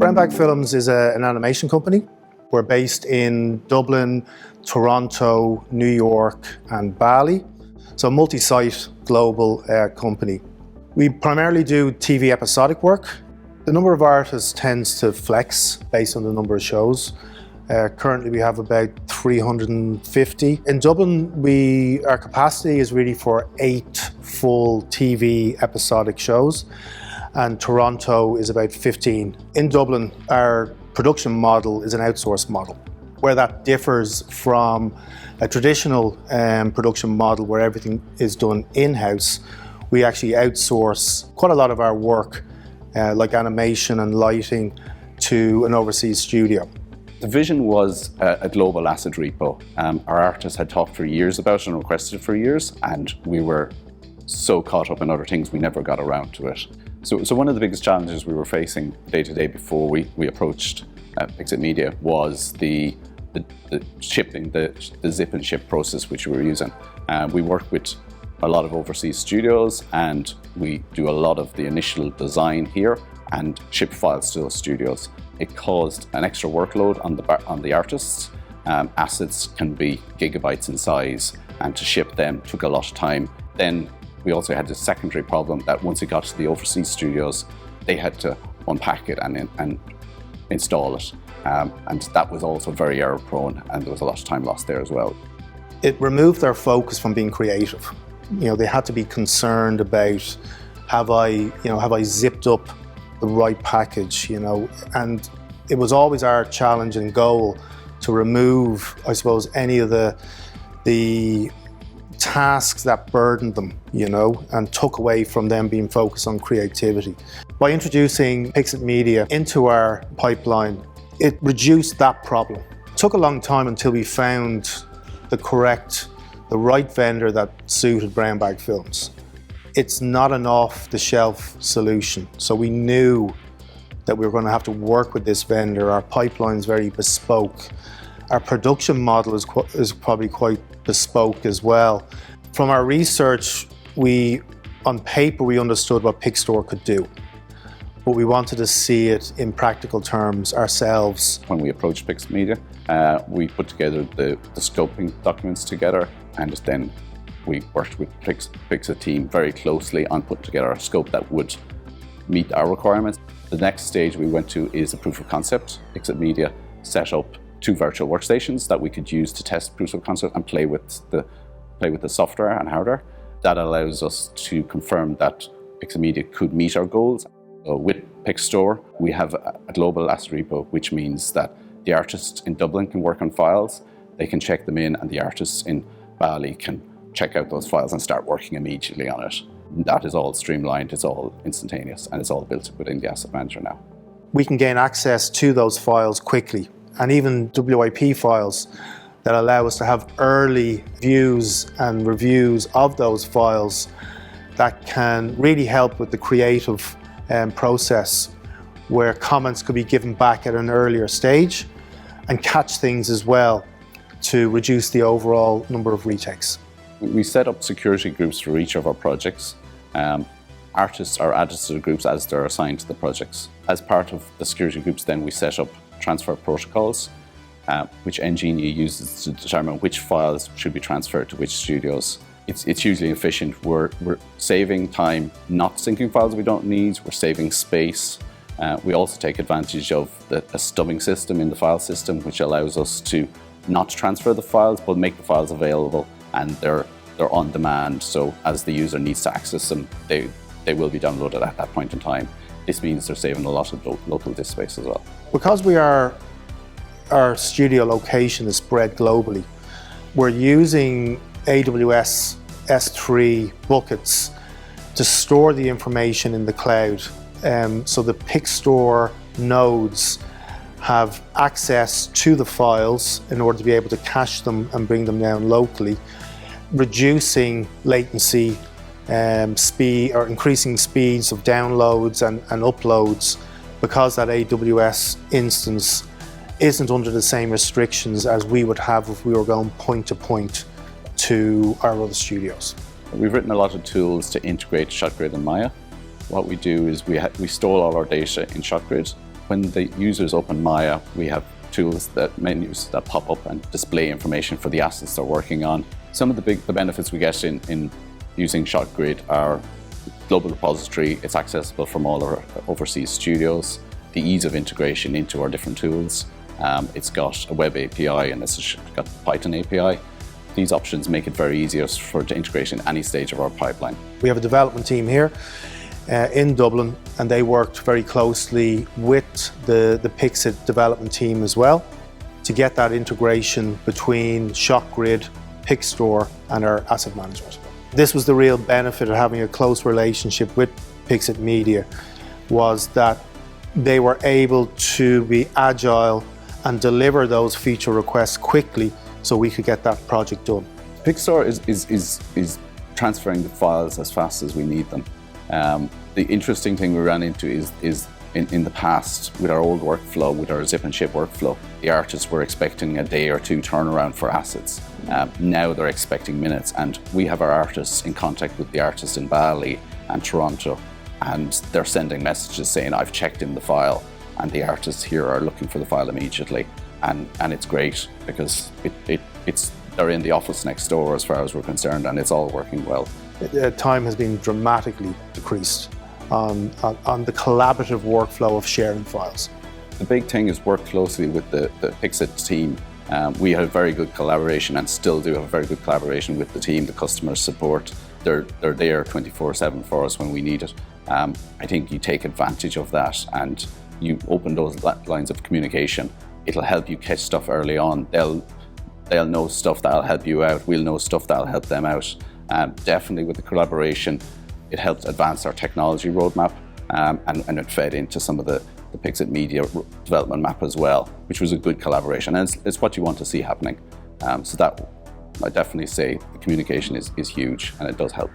Brown Bag Films is an animation company. We're based in Dublin, Toronto, New York and Bali. So a multi-site global company. We primarily do TV episodic work. The number of artists tends to flex based on the number of shows. Currently we have about 350. In Dublin, our capacity is really for 8 full TV episodic shows, and Toronto is about 15. In Dublin, our production model is an outsourced model. Where that differs from a traditional production model where everything is done in-house, we actually outsource quite a lot of our work, like animation and lighting, to an overseas studio. The vision was a global asset repo. Our artists had talked for years about it and requested it for years, and we were so caught up in other things we never got around to it. So one of the biggest challenges we were facing day to day before we approached Pixstor Media was the shipping, the zip and ship process which we were using. We work with a lot of overseas studios, and we do a lot of the initial design here and ship files to those studios. It caused an extra workload on the artists. Assets can be gigabytes in size, and to ship them took a lot of time. Then we also had the secondary problem that once it got to the overseas studios, they had to unpack it and install it. And that was also very error prone, and there was a lot of time lost there as well. It removed their focus from being creative. They had to be concerned about, have I zipped up the right package, and it was always our challenge and goal to remove, I suppose, any of the tasks that burdened them, and took away from them being focused on creativity. By introducing Pixstor Media into our pipeline, it reduced that problem. It took a long time until we found the right vendor that suited Brown Bag Films. It's not an off-the-shelf solution, so we knew that we were going to have to work with this vendor. Our pipeline's very bespoke. Our production model is probably quite bespoke as well. From our research, on paper we understood what pixstor could do, but we wanted to see it in practical terms ourselves. When we approached Pixstor Media, we put together the scoping documents together, and then we worked with Pixstor team very closely on putting together a scope that would meet our requirements. The next stage we went to is a proof of concept. Pixstor Media set up 2 virtual workstations that we could use to test proof of concept and play with the software and hardware. That allows us to confirm that Pixstor Media could meet our goals. With pixstor, we have a global asset repo, which means that the artists in Dublin can work on files, they can check them in, and the artists in Bali can check out those files and start working immediately on it. That is all streamlined, it's all instantaneous, and it's all built within the asset manager now. We can gain access to those files quickly, and even WIP files that allow us to have early views and reviews of those files that can really help with the creative process, where comments could be given back at an earlier stage and catch things as well to reduce the overall number of retakes. We set up security groups for each of our projects. Artists are added to the groups as they're assigned to the projects. As part of the security groups, then we set up transfer protocols, which ngenea uses to determine which files should be transferred to which studios. It's hugely efficient. We're saving time not syncing files we don't need. We're saving space. We also take advantage of a stubbing system in the file system, which allows us to not transfer the files, but make the files available, and they're on demand. So as the user needs to access them, they will be downloaded at that point in time. This means they're saving a lot of local disk space as well. Because our studio location is spread globally, we're using AWS S3 buckets to store the information in the cloud. So the pixstor nodes have access to the files in order to be able to cache them and bring them down locally, reducing latency, speed, or increasing speeds of downloads and uploads, because that AWS instance isn't under the same restrictions as we would have if we were going point to point to our other studios. We've written a lot of tools to integrate ShotGrid and Maya. What we do is we store all our data in ShotGrid, When the users open Maya, we have tools, menus that pop up and display information for the assets they're working on. Some of the benefits we get in using ShotGrid are global repository. It's accessible from all our overseas studios. The ease of integration into our different tools. It's got a web API and it's got Python API. These options make it very easy to integrate in any stage of our pipeline. We have a development team here in Dublin, and they worked very closely with the Pixit development team as well to get that integration between ShotGrid, pixstor and our asset management. This was the real benefit of having a close relationship with Pixit Media, was that they were able to be agile and deliver those feature requests quickly so we could get that project done. Pixstor is transferring the files as fast as we need them. The interesting thing we ran into is in the past, with our old workflow, with our zip and ship workflow, the artists were expecting a day or two turnaround for assets. Now they're expecting minutes, and we have our artists in contact with the artists in Bali and Toronto, and they're sending messages saying, I've checked in the file, and the artists here are looking for the file immediately. And it's great because they're in the office next door as far as we're concerned, and it's all working well. Time has been dramatically decreased on the collaborative workflow of sharing files. The big thing is work closely with the Pixit team. We have very good collaboration and still do have very good collaboration with the team, the customer support. They're there 24/7 for us when we need it. I think you take advantage of that and you open those lines of communication. It'll help you catch stuff early on. They'll know stuff that'll help you out. We'll know stuff that'll help them out. Definitely with the collaboration, it helped advance our technology roadmap, and it fed into some of the Pixit Media development map as well, which was a good collaboration, and it's what you want to see happening. So that, I definitely say the communication is huge, and it does help.